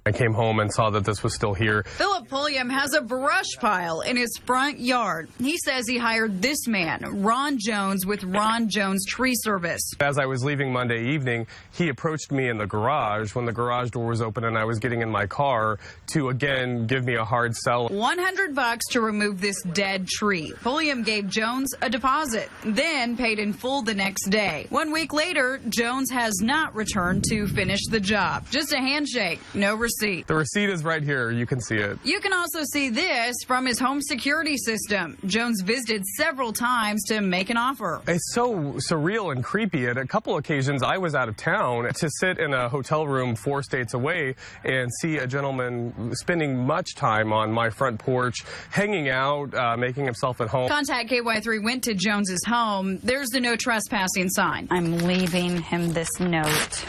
I came home and saw that this was still here. Philip Pulliam has a brush pile in his front yard. He says he hired this man, Ron Jones, with Ron Jones Tree Service. As I was leaving Monday evening, he approached me in the garage when the garage door was open and I was getting in my car to, again, give me a hard sell. $100 to remove this dead tree. Pulliam gave Jones a deposit, then paid in full the next day. 1 week later, Jones has not returned to finish the job. Just a handshake, no receipt. The receipt is right here. You can see it. You can also see this from his home security system. Jones visited several times to make an offer. It's so surreal and creepy. At a couple occasions, I was out of town to sit in a hotel room 4 states away and see a gentleman spending much time on my front porch, hanging out, making himself at home. Contact KY3 went to Jones's home. There's the no trespassing sign. I'm leaving him this note.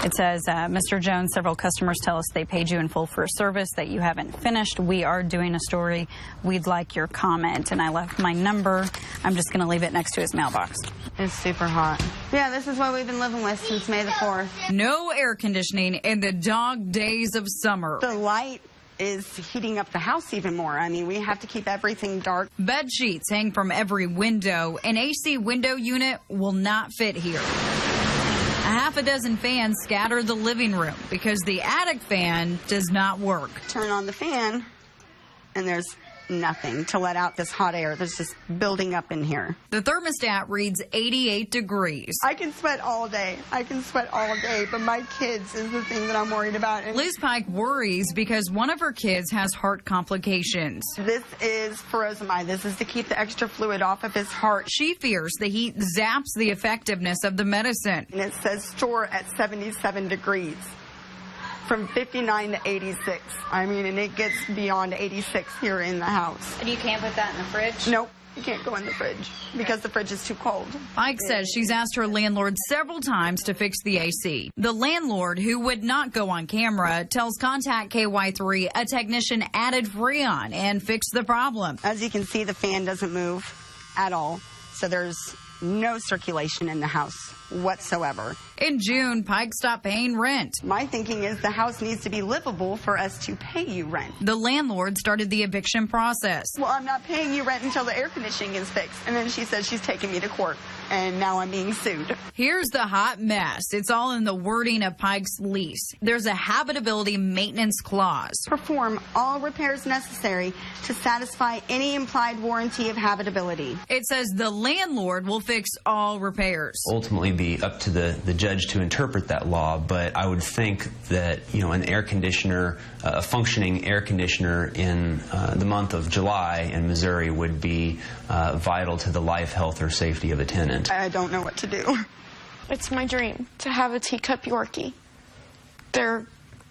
It says, Mr. Jones, several customers tell us they paid you in full for a service that you haven't finished. We are doing a story. We'd like your comment. And I left my number. I'm just going to leave it next to his mailbox. It's super hot. Yeah, this is what we've been living with since May the 4th. No air conditioning in the dog days of summer. The light is heating up the house even more. I mean, we have to keep everything dark. Bed sheets hang from every window. An AC window unit will not fit here. A half a dozen fans scatter the living room because the attic fan does not work. Turn on the fan, and there's nothing to let out this hot air. There's just building up in here. The thermostat reads 88 degrees. I can sweat all day. I can sweat all day, but my kids is the thing that I'm worried about. And Liz Pike worries because one of her kids has heart complications. this is furosemide. This is to keep the extra fluid off of his heart. She fears the heat zaps the effectiveness of the medicine. And it says store at 77 degrees. From 59 to 86. I mean, and it gets beyond 86 here in the house. And you can't put that in the fridge? Nope, you can't go in the fridge because the fridge is too cold. Pike says she's asked her landlord several times to fix the AC. The landlord, who would not go on camera, tells Contact KY3 a technician added Freon and fixed the problem. As you can see, the fan doesn't move at all, so there's no circulation in the house whatsoever. In June, Pike stopped paying rent. My thinking is the house needs to be livable for us to pay you rent. The landlord started the eviction process. Well, I'm not paying you rent until the air conditioning is fixed. And then she says she's taking me to court, and now I'm being sued. Here's the hot mess. It's all in the wording of Pike's lease. There's a habitability maintenance clause. Perform all repairs necessary to satisfy any implied warranty of habitability. It says the landlord will fix all repairs. Ultimately be up to the judge to interpret that law, but I would think that, you know, an air conditioner, a functioning air conditioner in the month of July in Missouri would be vital to the life, health, or safety of a tenant. I don't know what to do. It's my dream to have a teacup Yorkie. They're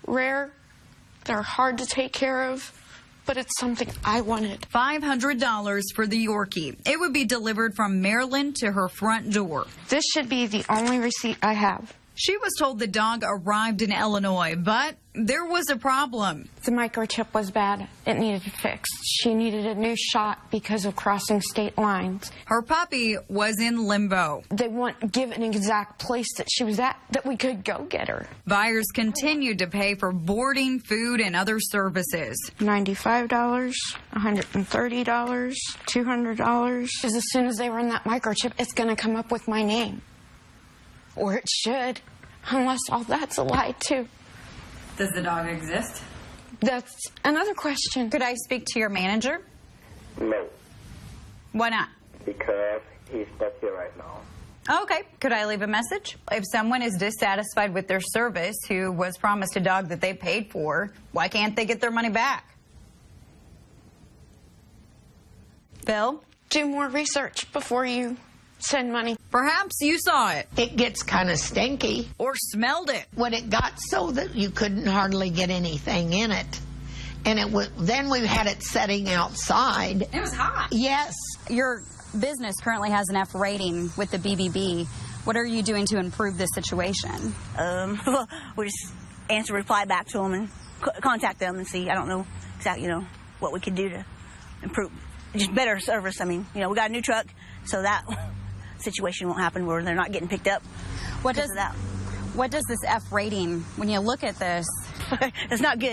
rare, they're hard to take care of, but it's something I wanted. $500 for the Yorkie. It would be delivered from Maryland to her front door. This should be the only receipt I have. She was told the dog arrived in Illinois, but there was a problem. The microchip was bad. It needed fixed. She needed a new shot because of crossing state lines. Her puppy was in limbo. They won't give an exact place that she was at that we could go get her. Buyers continued to pay for boarding, food, and other services. $95, $130, $200. As soon as they run that microchip, it's going to come up with my name. Or it should, unless all that's a lie, too. Does the dog exist? That's another question. Could I speak to your manager? No, Why not? because he's not here right now. Okay. Could I leave a message? If someone is dissatisfied with their service who was promised a dog that they paid for, why can't they get their money back? Phil? Do more research before you send money. Perhaps you saw it It gets kind of stinky or smelled it. when it got so that you couldn't hardly get anything in it. And then we had it setting outside. It was hot. Yes. Your business currently has an F rating with the BBB. What are you doing to improve this situation? We just reply back to them and contact them and see. I don't know exactly, what we could do to improve, just better service. I mean, we got a new truck, so that situation won't happen where they're not getting picked up. What does this F rating, when you look at this? It's not good.